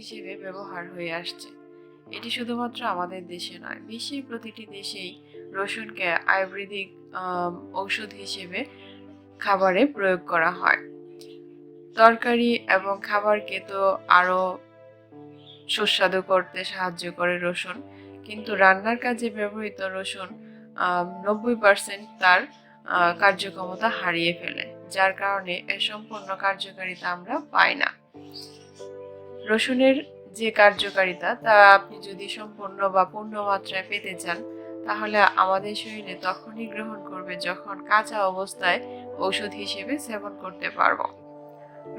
হিসেবে ব্যবহার হয়ে আসছে। এটি শুধুমাত্র আমাদের দেশে নয়, বিশ্বের প্রতিটি দেশেই রসুনকে আয়ুর্বেদিক ঔষধ হিসেবে খাবারে প্রয়োগ করা হয়। তরকারি এবং খাবারকে তো আরো সুস্বাদু করতে সাহায্য করে রসুন, কিন্তু রান্নার কাজে ব্যবহৃত রসুন 90% তার কার্যক্ষমতা হারিয়ে ফেলে, যার কারণে এর সম্পূর্ণ কার্যকারিতা আমরা পাই না। রসুনের যে কার্যকারিতা তা আপনি যদি সম্পূর্ণ বা পূর্ণ মাত্রায় পেতে চান, তাহলে আমাদের শরীরে তখনই গ্রহণ করবে যখন কাঁচা অবস্থায় ঔষধ হিসেবে সেবন করতে পারবো।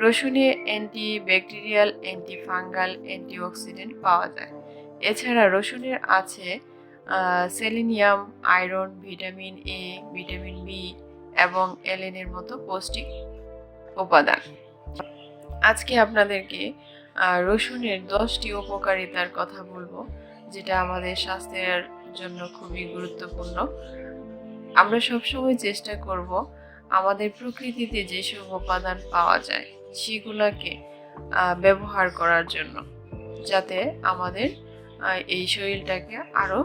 রসুনে অ্যান্টিব্যাকটেরিয়াল, অ্যান্টিফাঙ্গাল, অ্যান্টিঅক্সিডেন্ট পাওয়া যায়। এছাড়া রসুনের আছে selenium, iron, vitamin A, vitamin B এবং এলেনের মতো পৌষ্টিক উপাদান। আজকে আপনাদেরকে রসুনের 10টি উপকারিতার কথা বলবো, যেটা আমাদের স্বাস্থ্যের জন্য খুবই গুরুত্বপূর্ণ। আমরা সবসময় চেষ্টা করব আমাদের প্রকৃতিতে যেসব উপাদান পাওয়া যায় সেগুলোকে ব্যবহার করার জন্য, যাতে আমাদের এই শরীরটাকে আরো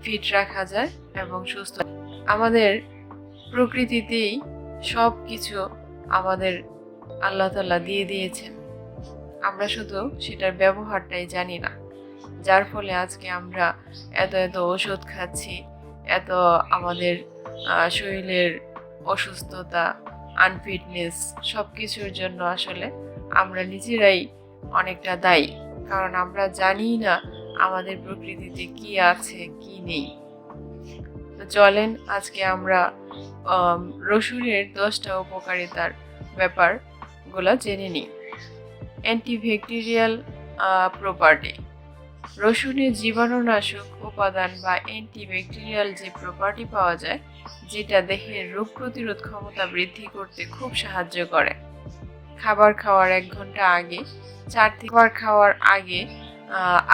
ফিট রাখা যায় এবং সুস্থ। আমাদের প্রকৃতিতেই সব কিছু আমাদের আল্লাহ তাআলা দিয়ে দিয়েছেন, আমরা শুধু সেটার ব্যবহারটাই জানি না, যার ফলে আজকে আমরা এত এত ওষুধ খাচ্ছি, এত আমাদের শরীরের অসুস্থতা, আনফিটনেস, সব কিছুর জন্য আসলে আমরা নিজেরাই অনেকটা দায়ী, কারণ আমরা জানি না আমাদের প্রকৃতিতে কি আছে কি নেই। তো চলেন আজকে আমরা রসুনের 10টা উপকারিতার ব্যাপারগুলো জেনে নিই। Antibacterial property. রসুনে জীবাণুনাশক উপাদান বা অ্যান্টিব্যাকটেরিয়াল যে প্রপার্টি পাওয়া যায়, যেটা দেহের রোগ প্রতিরোধ ক্ষমতা বৃদ্ধি করতে খুব সাহায্য করে। খাবার খাওয়ার 1 ঘন্টা আগে, খাবার খাওয়ার আগে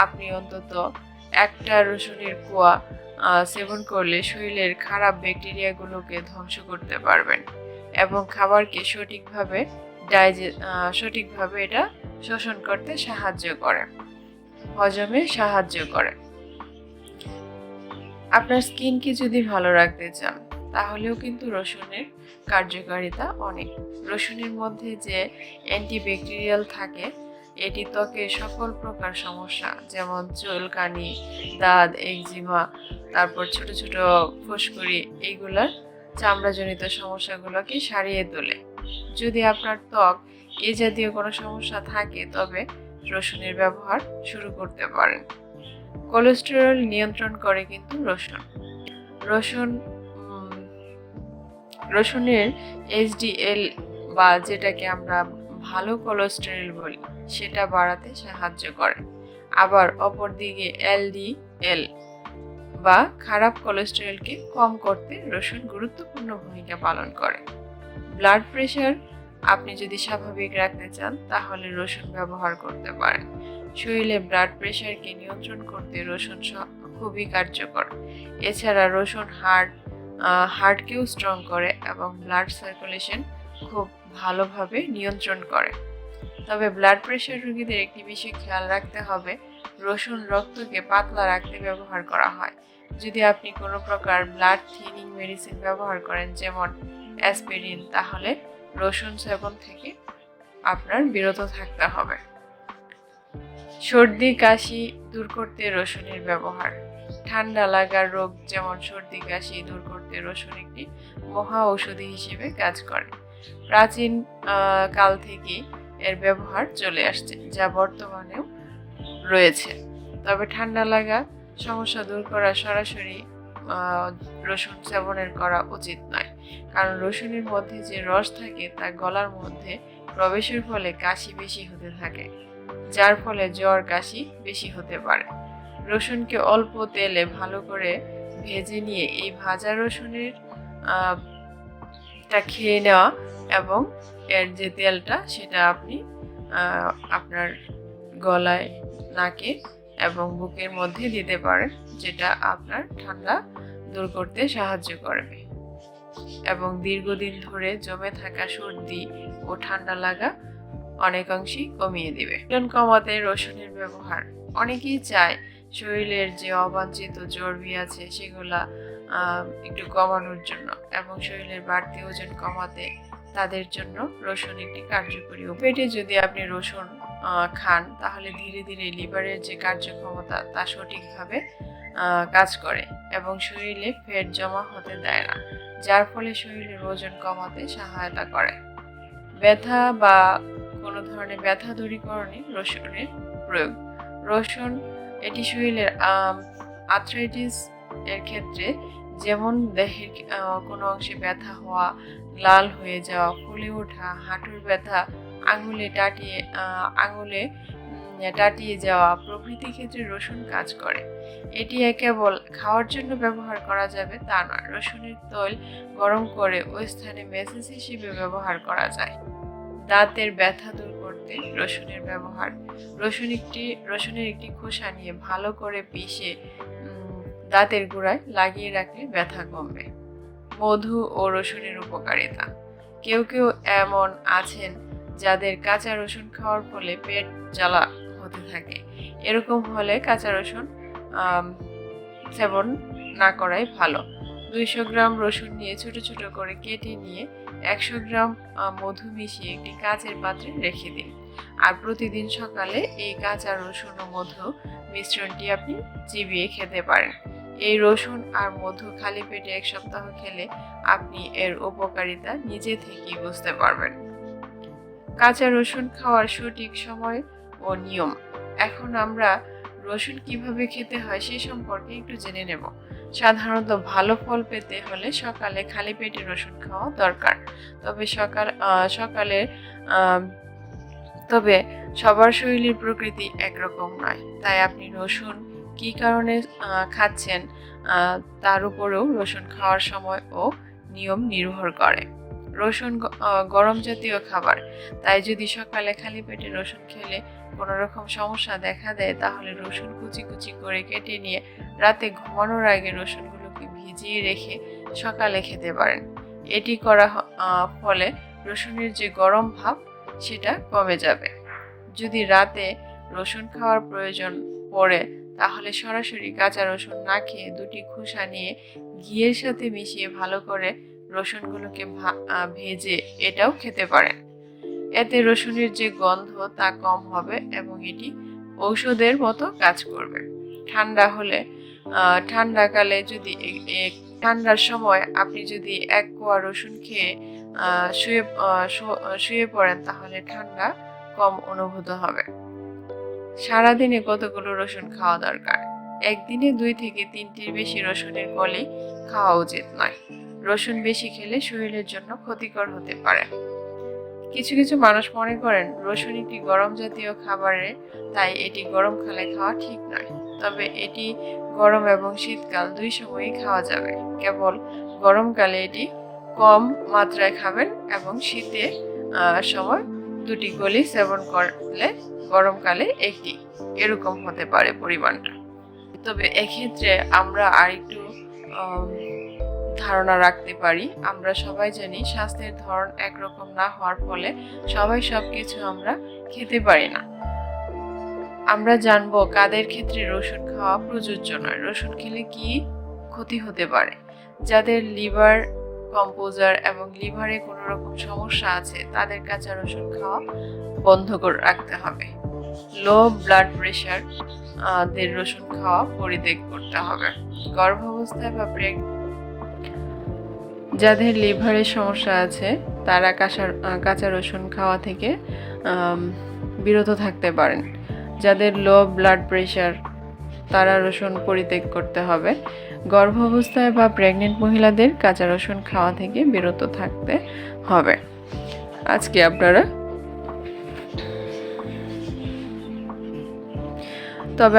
আপনি অন্তত একটা রসুনের কোয়া সেবন করলে শরীরের খারাপ ব্যাকটেরিয়াগুলোকে ধ্বংস করতে পারবেন এবং খাবারকে সঠিকভাবে এটা শোষণ করতে সাহায্য করে, হজমে সাহায্য করে। আপনার স্কিনকে যদি ভালো রাখতে চান, তাহলেও কিন্তু রসুনের কার্যকারিতা অনেক। রসুনের মধ্যে যে অ্যান্টিব্যাকটেরিয়াল থাকে, এটি ত্বকের সকল প্রকার সমস্যা যেমন চুলকানি, দাঁত, একজিমা, তারপর ছোট ছোট ফুসকুড়ি, এইগুলার চামড়াজনিত সমস্যাগুলোকে সারিয়ে তোলে। যদি আপনার ত্বক এ জাতীয় কোনো সমস্যা থাকে, তবে রসুনের ব্যবহার শুরু করতে পারেন। কোলেস্টেরল নিয়ন্ত্রণ করে কিন্তু রসুনের এইচডিএল বা যেটাকে আমরা ভালো কোলেস্টেরল বলি, সেটা বাড়াতে সাহায্য করে। আবার অপরদিকে এলডিএল বা খারাপ কোলেস্টেরলকে কম করতে রসুন গুরুত্বপূর্ণ ভূমিকা পালন করে। ব্লাড প্রেশার আপনি যদি স্বাভাবিক রাখতে চান, তাহলে রসুন ব্যবহার করতে পারেন। শরীরে ব্লাড প্রেশারকে নিয়ন্ত্রণ করতে রসুন খুবই কার্যকর। এছাড়া রসুন হার্টকেও স্ট্রং করে এবং ব্লাড সার্কুলেশন খুব ভালোভাবে নিয়ন্ত্রণ করে। তবে ব্লাড প্রেশার রোগীদের একটি বিষয় খেয়াল রাখতে হবে, রসুন রক্তকে পাতলা রাখতে ব্যবহার করা হয়। যদি আপনি কোনো প্রকার ব্লাড থিনিং মেডিসিন ব্যবহার করেন, যেমন অ্যাসপিরিন, তাহলে রসুন সেবন থেকে আপনার বিরত থাকতে হবে। সর্দি কাশি দূর করতে রসুনের ব্যবহার। ঠান্ডা লাগার রোগ যেমন সর্দি কাশি দূর করতে রসুন একটি মহা ঔষধি হিসেবে কাজ করে। প্রাচীন কাল থেকে এর ব্যবহার চলে আসছে, যা বর্তমানেও রয়েছে। তবে ঠান্ডা লাগা সমস্যা দূর করা সরাসরি রসুন সেবনের করা উচিত নয়, কারণ রসুনের মধ্যে যে রস থাকে তা গলার মধ্যে প্রবেশের ফলে কাশি বেশি হতে থাকে, যার ফলে জ্বর কাশি বেশি হতে পারে। রসুনকে অল্প তেলে ভালো করে ভেজে নিয়ে এই ভাজা রসুনের টা খেয়ে নেওয়া এবং এর যে তেলটা সেটা আপনি আপনার গলায়, নাকে এবং বুকের মধ্যে দিতে পারেন, যেটা আপনার ঠান্ডা দূর করতে সাহায্য করবে এবং দীর্ঘদিন ধরে জমে থাকা সর্দি ও ঠান্ডা লাগা অনেকাংশেই কমিয়ে দিবে। ওজন কমাতে রসুনের ব্যবহার। অনেকেই চায় শরীরের যে অবাঞ্ছিত চর্বি আছে সেগুলা একটু কমানোর জন্য এবং শরীরের বাড়তি ওজন কমাতে তাদের জন্য রসুন একটি কার্যকরী। পেটে যদি আপনি রসুন খান তাহলে ধীরে ধীরে লিভারের যে কার্যক্ষমতা তা সঠিকভাবে কাজ করে এবং শরীরে ফ্যাট জমা হতে দেয় না, যার ফলে শরীরের ওজন কমাতে সহায়তা করে। ব্যথা বা কোনো ধরনের ব্যথা দূরীকরণে রসুনের প্রয়োগ। রসুন এটি শরীরের আর্থ্রাইটিস এর ক্ষেত্রে, যেমন দেহের কোনো অংশে ব্যথা হওয়া, লাল হয়ে যাওয়া, ফুলে ওঠা, হাঁটুর ব্যথা, আঙুলে টাটিয়ে যাওয়া প্রভৃতি ক্ষেত্রে রসুন কাজ করে। এটি কেবল খাওয়ার জন্য ব্যবহার করা যাবে তা নয়, রসুনের তৈল গরম করে ওই স্থানে মেসেজ হিসেবে ব্যবহার করা যায়। দাঁতের ব্যথা দূর করতে রসুনের ব্যবহার। রসুনের একটি খোসা নিয়ে ভালো করে পিষে দাঁতের গোড়ায় লাগিয়ে রাখলে ব্যথা কমবে। মধু ও রসুনের উপকারিতা। কেউ কেউ এমন আছেন যাদের কাঁচা রসুন খাওয়ার ফলে পেট জ্বালা হতে থাকে। এরকম হলে কাঁচা রসুন সেবন না করাই ভালো। 200 গ্রাম রসুন নিয়ে ছোট ছোট করে কেটে নিয়ে 100 গ্রাম মধু মিশিয়ে একটি কাচের পাত্রে রেখে দিন। আর প্রতিদিন সকালে এই কাঁচা রসুন ও মধু মিশ্রণটি আপনি চিবিয়ে খেতে পারেন। এই রসুন আর মধু খালি পেটে 1 সপ্তাহ খেলে আপনি এর উপকারিতা নিজে থেকেই বুঝতে পারবেন। কাঁচা রসুন খাওয়ার সঠিক সময় ও নিয়ম। এখন আমরা রসুন কিভাবে খেতে হয় সে সম্পর্কে একটু জেনে নেব। সাধারণত ভালো ফল পেতে হলে সকালে খালি পেটে রসুন খাওয়া দরকার। তবে সবার শরীরের প্রকৃতি একরকম নয়, তাই আপনি রসুন কী কারণে খাচ্ছেন তার উপরেও রসুন খাওয়ার সময় ও নিয়ম নির্ভর করে। রসুন গরম জাতীয় খাবার, তাই যদি সকালে খালি পেটে রসুন খেলে কোনো রকম সমস্যা দেখা দেয় তাহলে রসুন কুচি কুচি করে কেটে নিয়ে রাতে ঘুমানোর আগে রসুনগুলোকে ভিজিয়ে রেখে সকালে খেতে পারেন। এটি করা ফলে রসুনের যে গরম ভাব সেটা কমে যাবে। যদি রাতে রসুন খাওয়ার প্রয়োজন পড়ে তাহলে সরাসরি কাঁচা রসুন না খেয়ে 2টি খোসা নিয়ে ঘিয়ের সাথে মিশিয়ে ভালো করে রসুনগুলোকে ভেজে এটাও খেতে পারেন। এতে রসুনের যে গন্ধ তা কম হবে এবং এটি ঔষধের মতো কাজ করবে। ঠান্ডাকালে যদি ঠান্ডার সময় আপনি যদি 1 কোয়া রসুন খেয়ে শুয়ে পড়েন তাহলে ঠান্ডা কম অনুভূত হবে। সারাদিনে কতগুলো রসুন খাওয়া দরকার? একদিনে 2 থেকে 3টির বেশি রসুনের কলি খাওয়া উচিত নয়। রসুন বেশি খেলে শরীরের জন্য ক্ষতিকর হতে পারে। কিছু কিছু মানুষ মনে করেন রসুন একটি গরম জাতীয় খাবারে, তাই এটি গরমকালে খাওয়া ঠিক নয়। তবে এটি গরম এবং শীতকাল 2 সময়ই খাওয়া যাবে। কেবল গরমকালে এটি কম মাত্রায় খাবেন এবং শীতের সময় 2টি কলি সেবন করলে গরমকালে 1টি, এরকম হতে পারে পরিমাণটা। তবে এক্ষেত্রে আমরা আরেকটু ধারণা রাখতে পারি। আমরা সবাই জানি স্বাস্থ্যের ধরন একরকম না হওয়ার ফলে সবাই সবকিছু আমরা খেতে পারি না। আমরা জানবো কাদের ক্ষেত্রে রসুন খাওয়া প্রযোজ্য নয়, রসুন খেলে কি ক্ষতি হতে পারে। যাদের লিভার কম্পোজার এবং লিভারে কোনো রকম সমস্যা আছে তাদের কাঁচা রসুন খাওয়া বন্ধ করে রাখতে হবে। লো ব্লাড প্রেশার দের রসুন খাওয়া পরিত্যাগ করতে হবে। গর্ভাবস্থায় বা যাদের লিভারের সমস্যা আছে তারা কাঁচা রসুন খাওয়া থেকে বিরত থাকতে পারেন। যাদের লো ব্লাড প্রেশার তারা রসুন পরিত্যাগ করতে হবে। গর্ভাবস্থায় বা প্রেগনেন্ট মহিলাদের কাঁচা রসুন খাওয়া থেকে বিরত থাকতে হবে। আজকে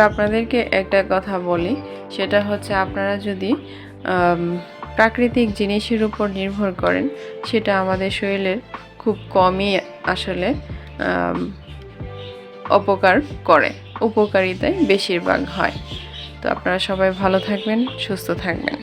আপনাদেরকে একটা কথা বলি, সেটা হচ্ছে আপনারা যদি প্রাকৃতিক জিনিসের উপর নির্ভর করেন সেটা আমাদের শরীরের খুব কমই আসলে অপকার করে, উপকারিতায় বেশিরভাগ হয়। তো আপনারা সবাই ভালো থাকবেন, সুস্থ থাকবেন।